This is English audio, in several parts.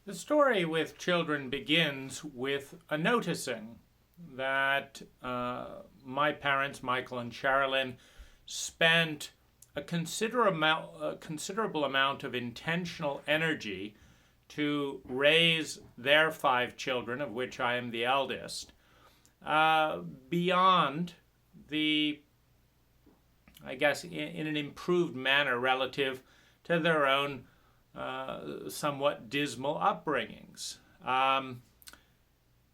The story with children begins with a noticing that my parents, Michael and Sherilyn, spent a considerable amount of intentional energy to raise their 5 children, of which I am the eldest, beyond the, I guess, in an improved manner relative to their own somewhat dismal upbringings.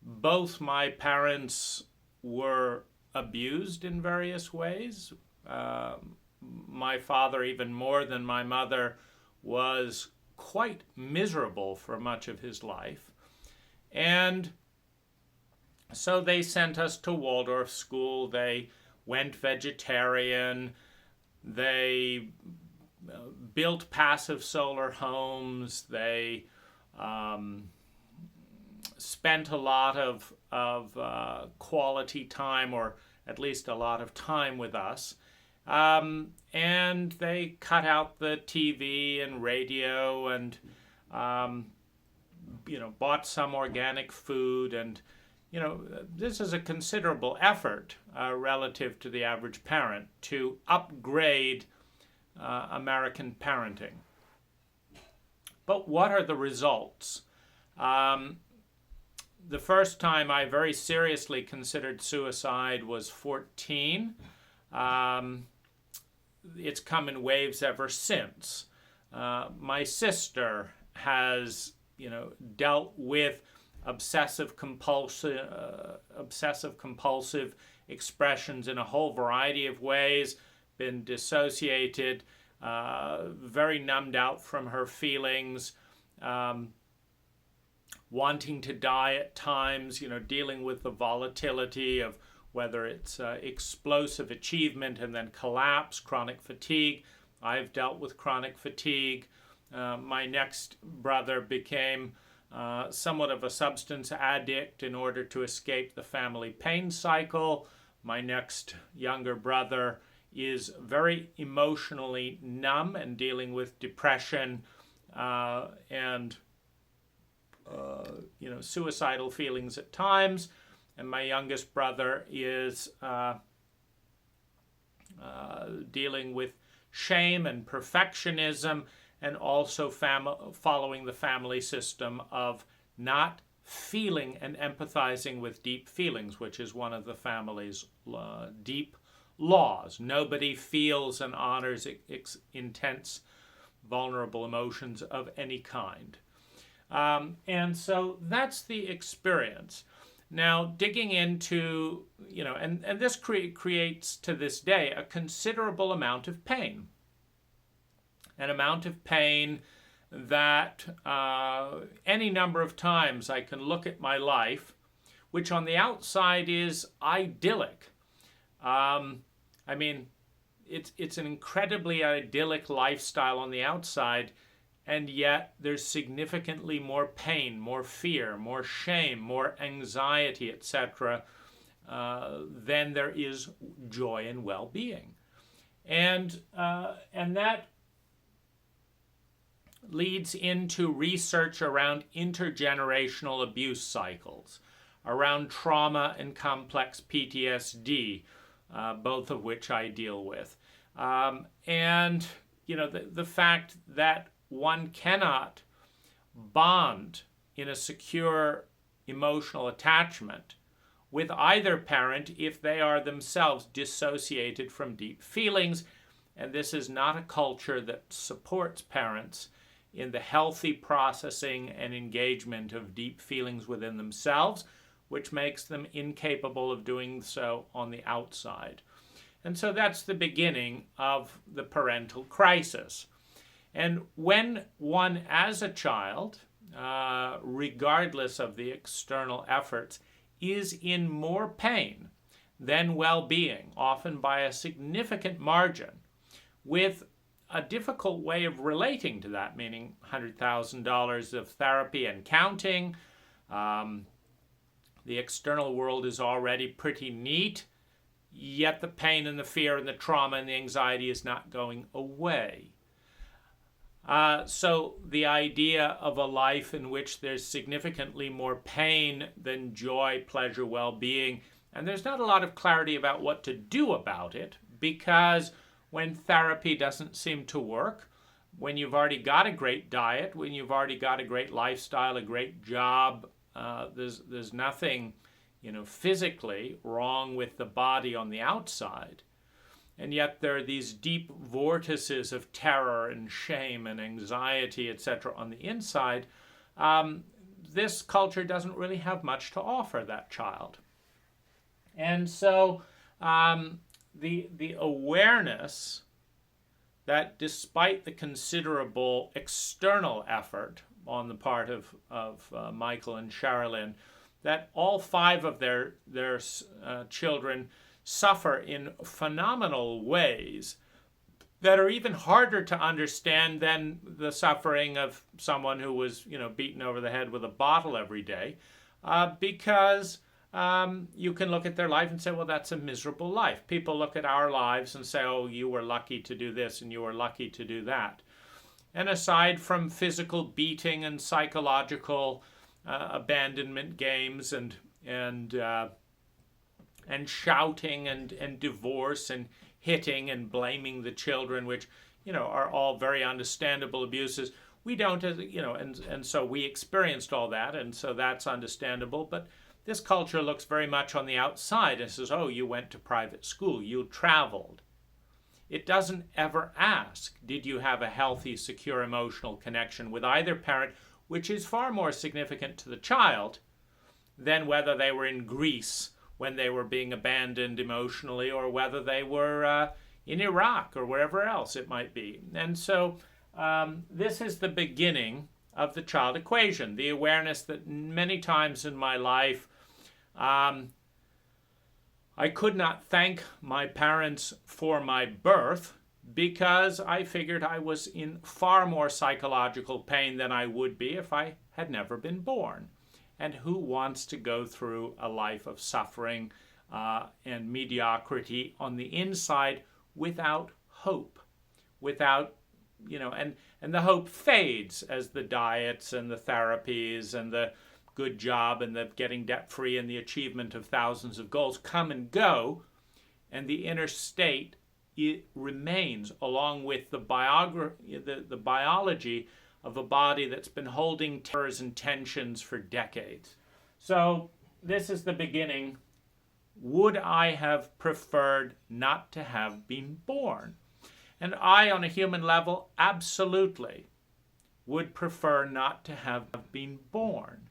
Both my parents were abused in various ways. My father, even more than my mother, was quite miserable for much of his life. And so they sent us to Waldorf school. They went vegetarian. They built passive solar homes. They spent a lot of quality time, or at least a lot of time with us. And they cut out the TV and radio and, bought some organic food. And, this is a considerable effort relative to the average parent to upgrade American parenting. But what are the results? The first time I very seriously considered suicide was 14. It's come in waves ever since. My sister has, dealt with obsessive compulsive expressions in a whole variety of ways, been dissociated, very numbed out from her feelings, wanting to die at times, dealing with the volatility of whether it's explosive achievement and then collapse, chronic fatigue. I've dealt with chronic fatigue. My next brother became somewhat of a substance addict in order to escape the family pain cycle. My next younger brother is very emotionally numb and dealing with depression and suicidal feelings at times. And my youngest brother is dealing with shame and perfectionism, and also following the family system of not feeling and empathizing with deep feelings, which is one of the family's deep laws. Nobody feels and honors intense, vulnerable emotions of any kind. And so that's the experience. Now, digging into, and this creates to this day a considerable amount of pain. An amount of pain that any number of times I can look at my life, which on the outside is idyllic. It's an incredibly idyllic lifestyle on the outside, and yet there's significantly more pain, more fear, more shame, more anxiety, etc., than there is joy and well-being. And that leads into research around intergenerational abuse cycles, around trauma and complex PTSD, both of which I deal with. The fact that one cannot bond in a secure emotional attachment with either parent if they are themselves dissociated from deep feelings. And this is not a culture that supports parents in the healthy processing and engagement of deep feelings within themselves, which makes them incapable of doing so on the outside. And so that's the beginning of the parental crisis. And when one, as a child, regardless of the external efforts, is in more pain than well-being, often by a significant margin, with a difficult way of relating to that, meaning $100,000 of therapy and counting. The external world is already pretty neat, yet the pain and the fear and the trauma and the anxiety is not going away. So the idea of a life in which there's significantly more pain than joy, pleasure, well-being, and there's not a lot of clarity about what to do about it, because when therapy doesn't seem to work, when you've already got a great diet, when you've already got a great lifestyle, a great job, there's nothing, physically wrong with the body on the outside. And yet there are these deep vortices of terror and shame and anxiety, etc., on the inside. This culture doesn't really have much to offer that child. And so the awareness that despite the considerable external effort on the part of Michael and Sherilyn, that all 5 of their children suffer in phenomenal ways that are even harder to understand than the suffering of someone who was, beaten over the head with a bottle every day, because you can look at their life and say, well, that's a miserable life. People look at our lives and say, oh, you were lucky to do this and you were lucky to do that. And aside from physical beating and psychological abandonment games and shouting and divorce and hitting and blaming the children, which are all very understandable abuses, we don't, and so we experienced all that, and so that's understandable. But this culture looks very much on the outside and says, oh, you went to private school, you traveled. It doesn't ever ask, did you have a healthy, secure emotional connection with either parent, which is far more significant to the child than whether they were in Greece when they were being abandoned emotionally, or whether they were in Iraq or wherever else it might be. And so this is the beginning of the child equation, the awareness that many times in my life I could not thank my parents for my birth because I figured I was in far more psychological pain than I would be if I had never been born. And who wants to go through a life of suffering and mediocrity on the inside without hope, without, and the hope fades as the diets and the therapies and the good job and the getting debt-free and the achievement of thousands of goals come and go, and the inner state, it remains, along with the biology of a body that's been holding terrors and tensions for decades. So this is the beginning. Would I have preferred not to have been born? And I, on a human level, absolutely would prefer not to have been born.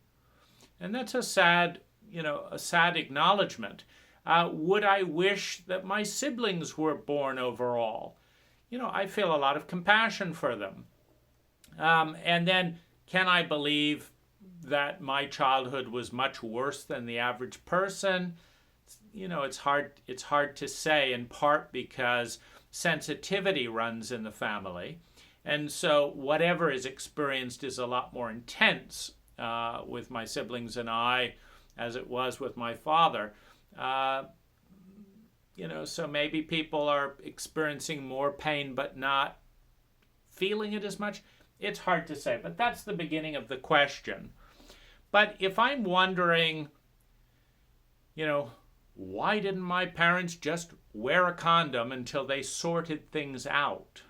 And that's a sad acknowledgement. Would I wish that my siblings were born overall? I feel a lot of compassion for them. And then, can I believe that my childhood was much worse than the average person? It's hard to say, in part because sensitivity runs in the family. And so whatever is experienced is a lot more intense with my siblings and I, as it was with my father. So maybe people are experiencing more pain but not feeling it as much. It's hard to say, but that's the beginning of the question. But if I'm wondering, why didn't my parents just wear a condom until they sorted things out?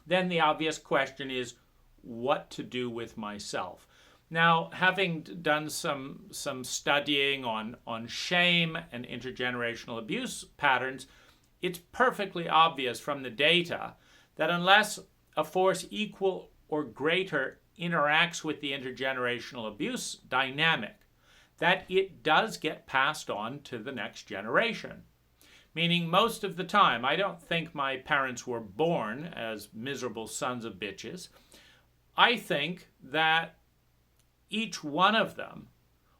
Then the obvious question is what to do with myself. Now, having done some studying on shame and intergenerational abuse patterns, it's perfectly obvious from the data that unless a force equal or greater interacts with the intergenerational abuse dynamic, that it does get passed on to the next generation. Meaning most of the time, I don't think my parents were born as miserable sons of bitches. I think that each one of them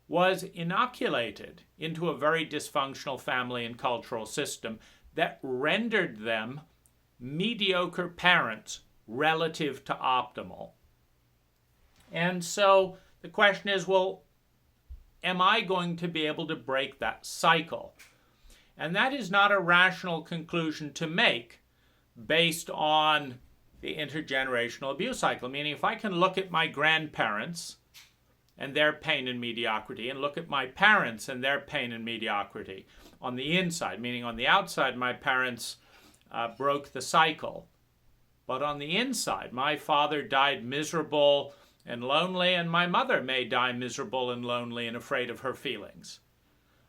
was inoculated into a very dysfunctional family and cultural system that rendered them mediocre parents relative to optimal. And so the question is, well, am I going to be able to break that cycle? And that is not a rational conclusion to make based on the intergenerational abuse cycle. Meaning, if I can look at my grandparents and their pain and mediocrity, and look at my parents and their pain and mediocrity on the inside, meaning on the outside, my parents broke the cycle. But on the inside, my father died miserable and lonely, and my mother may die miserable and lonely and afraid of her feelings.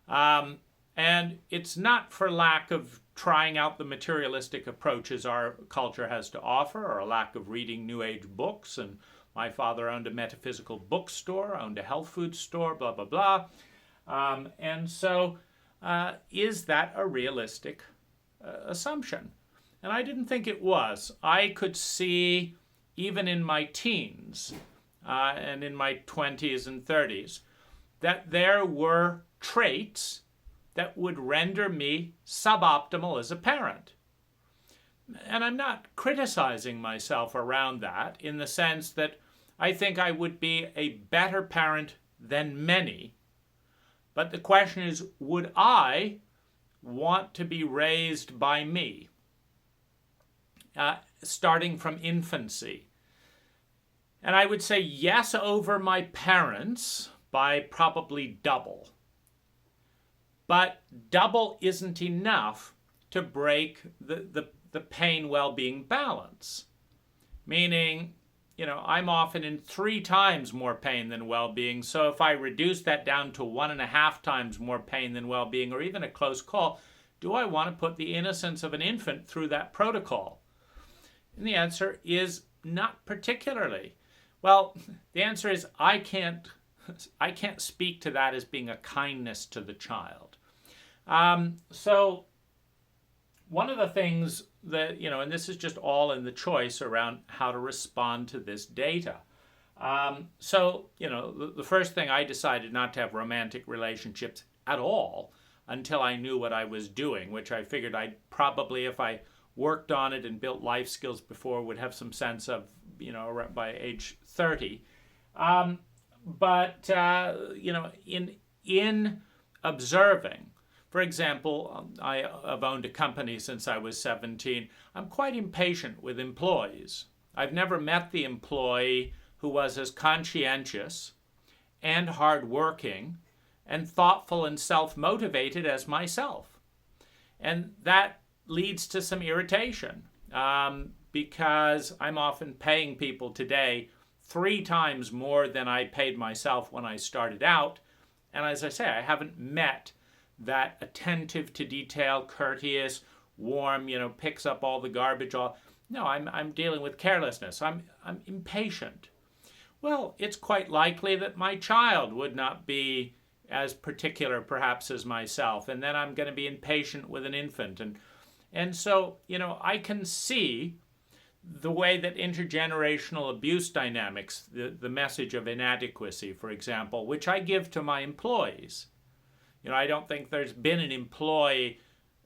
And it's not for lack of trying out the materialistic approaches our culture has to offer, or a lack of reading New Age books. And my father owned a metaphysical bookstore, owned a health food store, blah, blah, blah. And so is that a realistic assumption? And I didn't think it was. I could see, even in my teens and in my 20s and 30s, that there were traits that would render me suboptimal as a parent. And I'm not criticizing myself around that, in the sense that I think I would be a better parent than many. But the question is, would I want to be raised by me, starting from infancy? And I would say yes over my parents by probably double. But double isn't enough to break the pain well-being balance. Meaning, I'm often in 3 times more pain than well-being. So if I reduce that down to 1.5 times more pain than well-being, or even a close call, do I want to put the innocence of an infant through that protocol? And the answer is not particularly. Well, the answer is I can't speak to that as being a kindness to the child. So one of the things that, and this is just all in the choice around how to respond to this data. The first thing, I decided not to have romantic relationships at all until I knew what I was doing, which I figured I'd probably, if I worked on it and built life skills before, would have some sense of, by age 30. In observing, for example, I have owned a company since I was 17. I'm quite impatient with employees. I've never met the employee who was as conscientious and hardworking and thoughtful and self-motivated as myself. And that leads to some irritation because I'm often paying people today 3 times more than I paid myself when I started out. And as I say, I haven't met that attentive to detail, courteous, warm, picks up all the garbage. No, I'm dealing with carelessness. I'm impatient. Well, it's quite likely that my child would not be as particular, perhaps, as myself, and then I'm going to be impatient with an infant. And so, I can see the way that intergenerational abuse dynamics, the message of inadequacy, for example, which I give to my employees. I don't think there's been an employee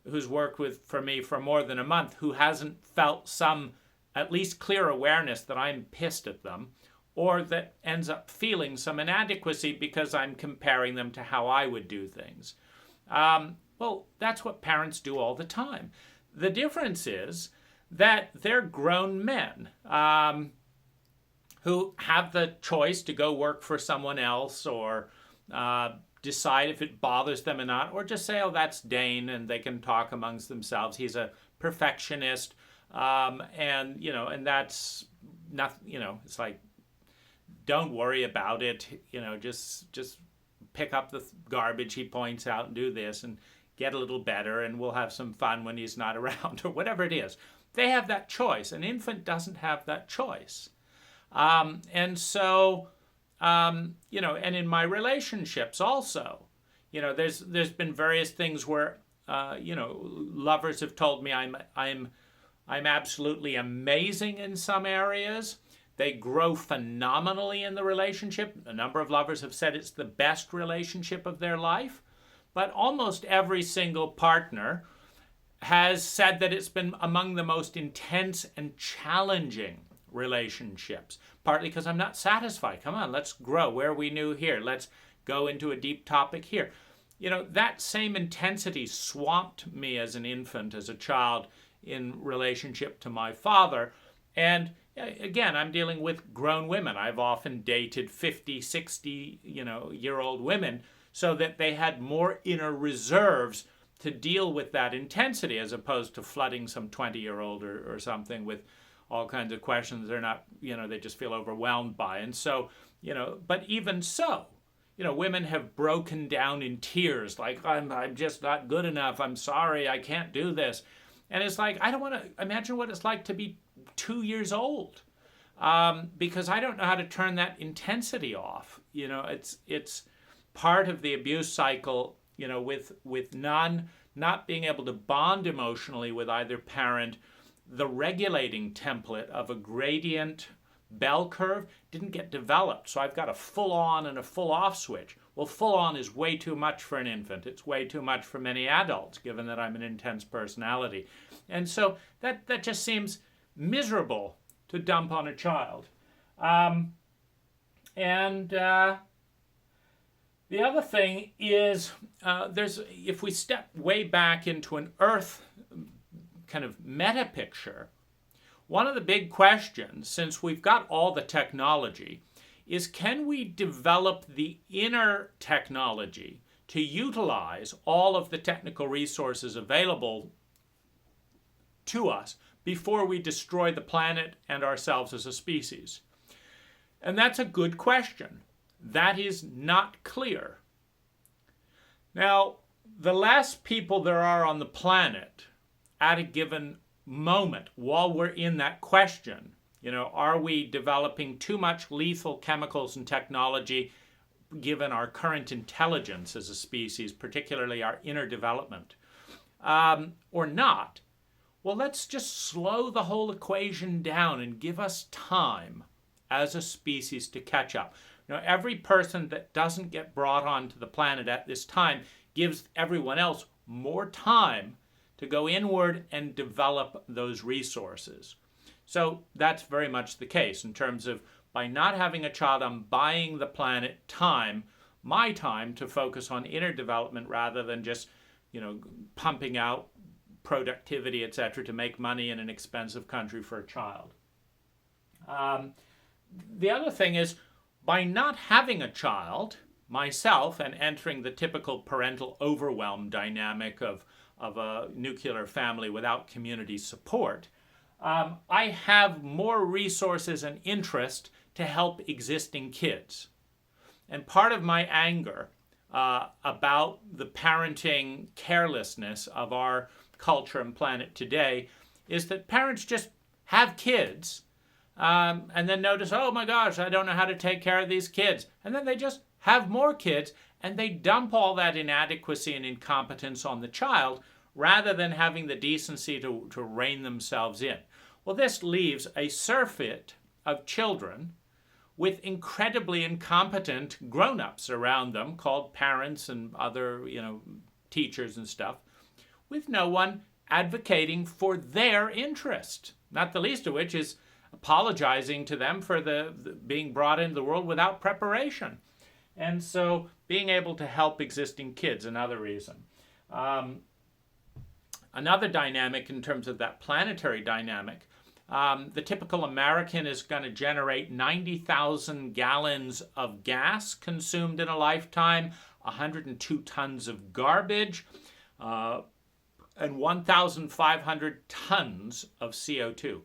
who's worked for me for more than a month who hasn't felt some at least clear awareness that I'm pissed at them, or that ends up feeling some inadequacy because I'm comparing them to how I would do things. Well, that's what parents do all the time. The difference is that they're grown men who have the choice to go work for someone else, or decide if it bothers them or not, or just say, oh, that's Dane, and they can talk amongst themselves. He's a perfectionist, and that's not, it's like, don't worry about it, just pick up the garbage he points out and do this and get a little better, and we'll have some fun when he's not around, or whatever it is. They have that choice. An infant doesn't have that choice. And so, and in my relationships also, there's been various things where, lovers have told me I'm absolutely amazing in some areas. They grow phenomenally in the relationship. A number of lovers have said it's the best relationship of their life. But almost every single partner has said that it's been among the most intense and challenging relationships, partly because I'm not satisfied. Come on, let's grow. Where are we new here? Let's go into a deep topic here. That same intensity swamped me as an infant, as a child, in relationship to my father. And again, I'm dealing with grown women. I've often dated 50, 60, year old women so that they had more inner reserves to deal with that intensity as opposed to flooding some 20-year-old or something with all kinds of questions they're not, they just feel overwhelmed by. And so, but even so, women have broken down in tears, like, I'm just not good enough. I'm sorry, I can't do this. And it's like, I don't want to imagine what it's like to be 2 years old, because I don't know how to turn that intensity off. It's part of the abuse cycle, with not being able to bond emotionally with either parent. The regulating template of a gradient bell curve didn't get developed. So I've got a full on and a full off switch. Well, full on is way too much for an infant. It's way too much for many adults, given that I'm an intense personality. And so that just seems miserable to dump on a child. The other thing is, if we step way back into an Earth kind of meta picture, one of the big questions, since we've got all the technology, is can we develop the inner technology to utilize all of the technical resources available to us before we destroy the planet and ourselves as a species? And that's a good question. That is not clear. Now, the less people there are on the planet at a given moment while we're in that question, are we developing too much lethal chemicals and technology given our current intelligence as a species, particularly our inner development, or not? Well, let's just slow the whole equation down and give us time as a species to catch up. Every person that doesn't get brought onto the planet at this time gives everyone else more time to go inward and develop those resources. So that's very much the case in terms of, by not having a child, I'm buying the planet time, my time to focus on inner development rather than just, pumping out productivity, etc., to make money in an expensive country for a child. The other thing is, by not having a child myself and entering the typical parental overwhelm dynamic of a nuclear family without community support, I have more resources and interest to help existing kids. And part of my anger about the parenting carelessness of our culture and planet today is that parents just have kids and then notice, oh my gosh, I don't know how to take care of these kids. And then they just have more kids and they dump all that inadequacy and incompetence on the child rather than having the decency to rein themselves in. Well, this leaves a surfeit of children with incredibly incompetent grown-ups around them called parents and other, teachers and stuff, with no one advocating for their interest, not the least of which is apologizing to them for the being brought into the world without preparation. And so being able to help existing kids, another reason. Another dynamic in terms of that planetary dynamic, the typical American is going to generate 90,000 gallons of gas consumed in a lifetime, 102 tons of garbage, and 1,500 tons of CO2.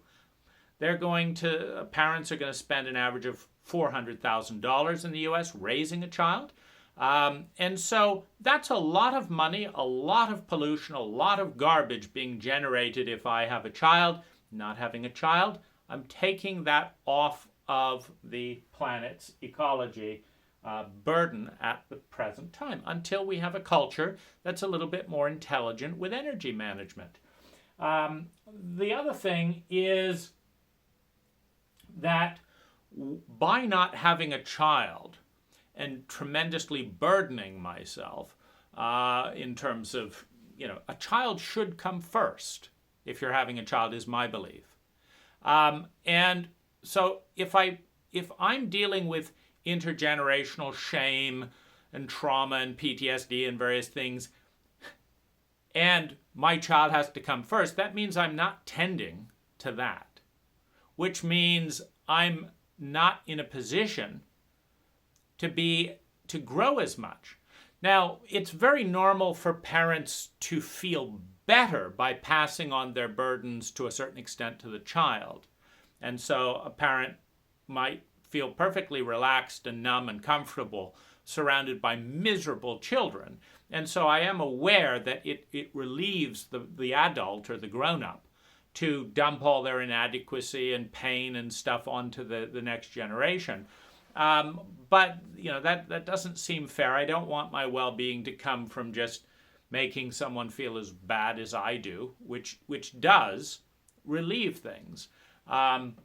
Parents are going to spend an average of $400,000 in the U.S. raising a child. And so that's a lot of money, a lot of pollution, a lot of garbage being generated if I have a child. Not having a child, I'm taking that off of the planet's ecology burden at the present time until we have a culture that's a little bit more intelligent with energy management. The other thing is that by not having a child and tremendously burdening myself in terms of, a child should come first if you're having a child, is my belief. And so if I'm dealing with intergenerational shame and trauma and PTSD and various things, and my child has to come first, that means I'm not tending to that. which means I'm not in a position to grow as much. Now, it's very normal for parents to feel better by passing on their burdens to a certain extent to the child. And so a parent might feel perfectly relaxed and numb and comfortable surrounded by miserable children. And so I am aware that it relieves the adult or the grown-up to dump all their inadequacy and pain and stuff onto the next generation. But that doesn't seem fair. I don't want my well-being to come from just making someone feel as bad as I do, which does relieve things. But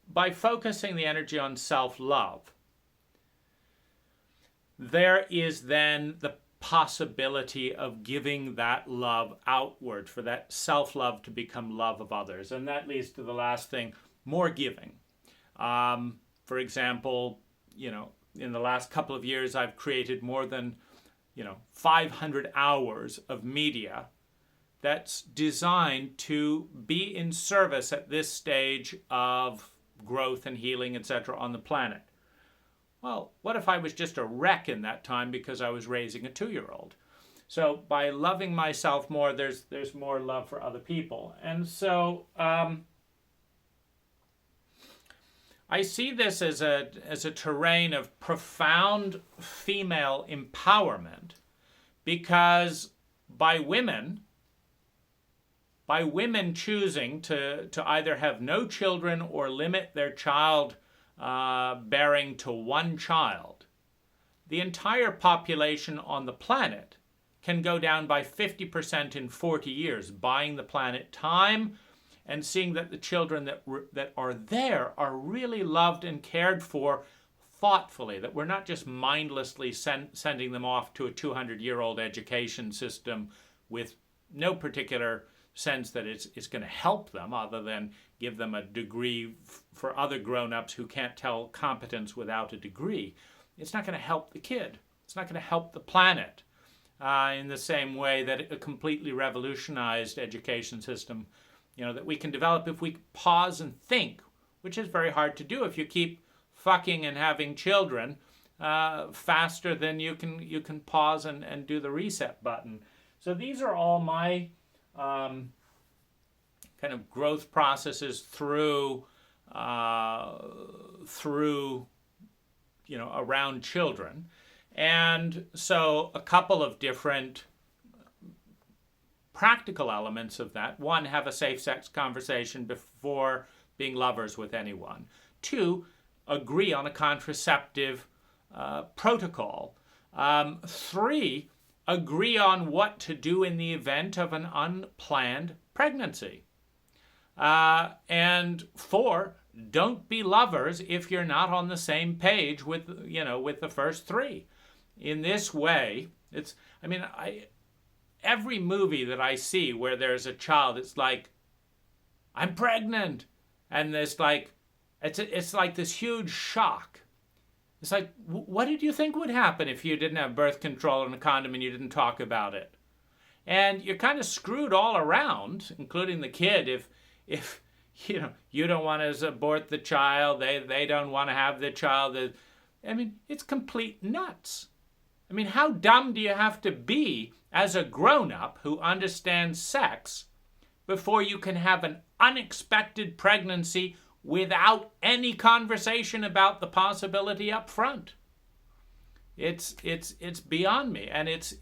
by focusing the energy on self-love, there is then the possibility of giving that love outward, for that self-love to become love of others. And that leads to the last thing, more giving. For example, in the last couple of years, I've created more than 500 hours of media that's designed to be in service at this stage of growth and healing, etc., on the planet. Well, what if I was just a wreck in that time because I was raising a 2-year-old? So by loving myself more, there's more love for other people. And so I see this as a terrain of profound female empowerment, because by women choosing to either have no children or limit their child bearing to one child, the entire population on the planet can go down by 50% in 40 years, buying the planet time and seeing that the children that are there are really loved and cared for thoughtfully, that we're not just mindlessly sending them off to a 200-year-old education system with no particular sense that it's going to help them other than give them a degree for other grown-ups who can't tell competence without a degree. It's not going to help the kid. It's not going to help the planet in the same way that a completely revolutionized education system, that we can develop if we pause and think, which is very hard to do if you keep fucking and having children faster than you can pause and do the reset button. So these are all my kind of growth processes through around children. And so a couple of different practical elements of that. One, have a safe sex conversation before being lovers with anyone. 2, agree on a contraceptive protocol. 3, agree on what to do in the event of an unplanned pregnancy. And 4, don't be lovers if you're not on the same page with the first 3. In this way, every movie that I see where there's a child, it's like, I'm pregnant, and there's like, it's like this huge shock. It's like, what did you think would happen if you didn't have birth control and a condom and you didn't talk about it? And you're kind of screwed all around, including the kid. If you don't want to abort the child, they don't want to have the child. It's complete nuts. How dumb do you have to be as a grown-up who understands sex before you can have an unexpected pregnancy without any conversation about the possibility up front? It's beyond me, and it's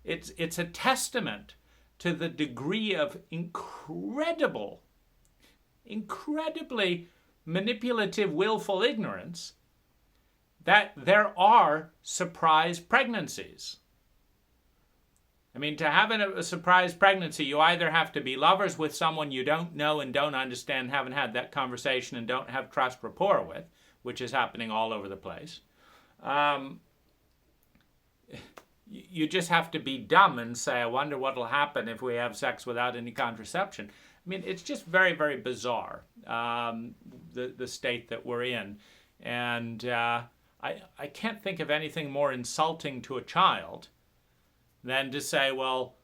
a testament to the degree of incredibly manipulative, willful ignorance that there are surprise pregnancies. To have a surprise pregnancy, you either have to be lovers with someone you don't know and don't understand, haven't had that conversation, and don't have trust rapport with, which is happening all over the place. You just have to be dumb and say, I wonder what will happen if we have sex without any contraception. It's just very, very bizarre, the state that we're in. And I can't think of anything more insulting to a child than to say, well,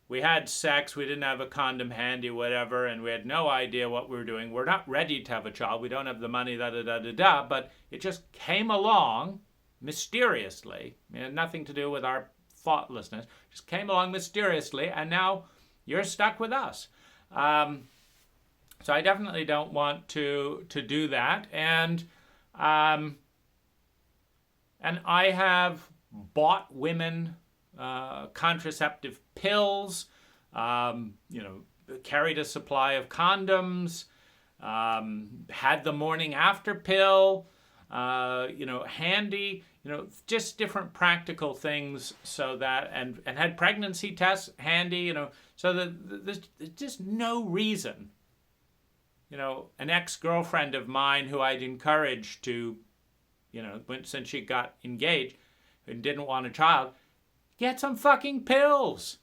we had sex, we didn't have a condom handy, whatever, and we had no idea what we were doing. We're not ready to have a child. We don't have the money, da-da-da-da-da, but it just came along mysteriously. It had nothing to do with our thoughtlessness. Just came along mysteriously, and now you're stuck with us. So I definitely don't want to do that. And I have bought women contraceptive pills, carried a supply of condoms, had the morning after pill, handy, just different practical things so that, and had pregnancy tests handy, so that there's just no reason. An ex-girlfriend of mine who I'd encouraged to, since she got engaged and didn't want a child, get some fucking pills.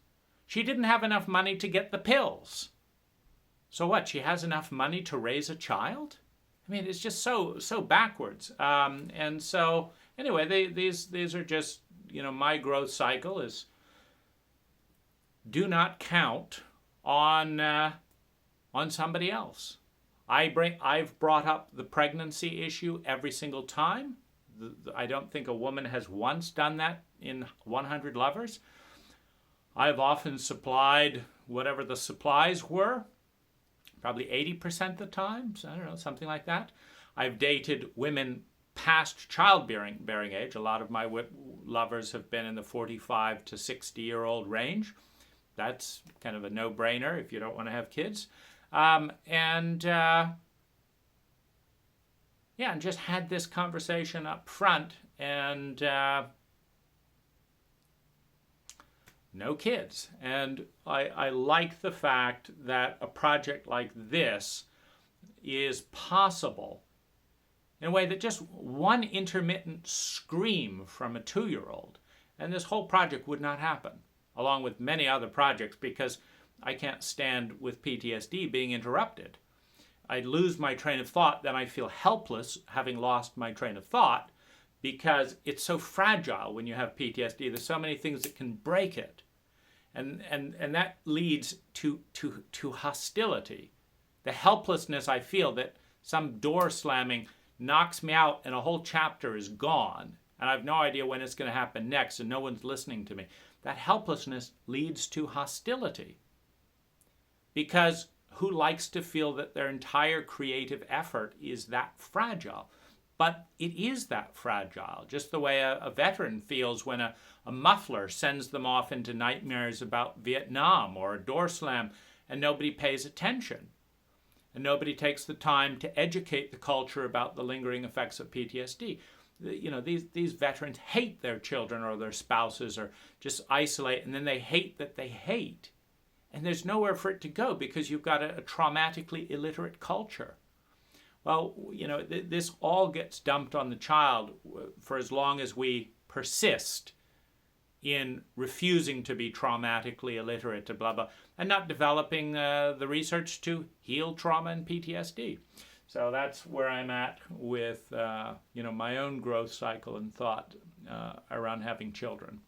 She didn't have enough money to get the pills. So what? She has enough money to raise a child? I mean, it's just so backwards. And so anyway, these are just, my growth cycle is do not count on somebody else. I've brought up the pregnancy issue every single time. I don't think a woman has once done that in 100 Lovers. I've often supplied whatever the supplies were, probably 80% of the time, so I don't know, something like that. I've dated women past childbearing age. A lot of my lovers have been in the 45 to 60-year-old range. That's kind of a no-brainer if you don't want to have kids. And just had this conversation up front, and no kids. And I like the fact that a project like this is possible in a way that just one intermittent scream from a 2-year-old, and this whole project would not happen, along with many other projects, because I can't stand with PTSD being interrupted. I lose my train of thought, then I feel helpless having lost my train of thought, because it's so fragile when you have PTSD. There's so many things that can break it. And that leads to hostility. The helplessness I feel that some door slamming knocks me out and a whole chapter is gone, and I have no idea when it's going to happen next, and no one's listening to me. That helplessness leads to hostility. Because who likes to feel that their entire creative effort is that fragile? But it is that fragile, just the way a veteran feels when a muffler sends them off into nightmares about Vietnam, or a door slam, and nobody pays attention. And nobody takes the time to educate the culture about the lingering effects of PTSD. These veterans hate their children or their spouses, or just isolate, and then they hate that they hate. And there's nowhere for it to go because you've got a traumatically illiterate culture. Well, this all gets dumped on the child for as long as we persist in refusing to be traumatically illiterate, blah, blah, and not developing the research to heal trauma and PTSD. So that's where I'm at with, my own growth cycle and thought around having children.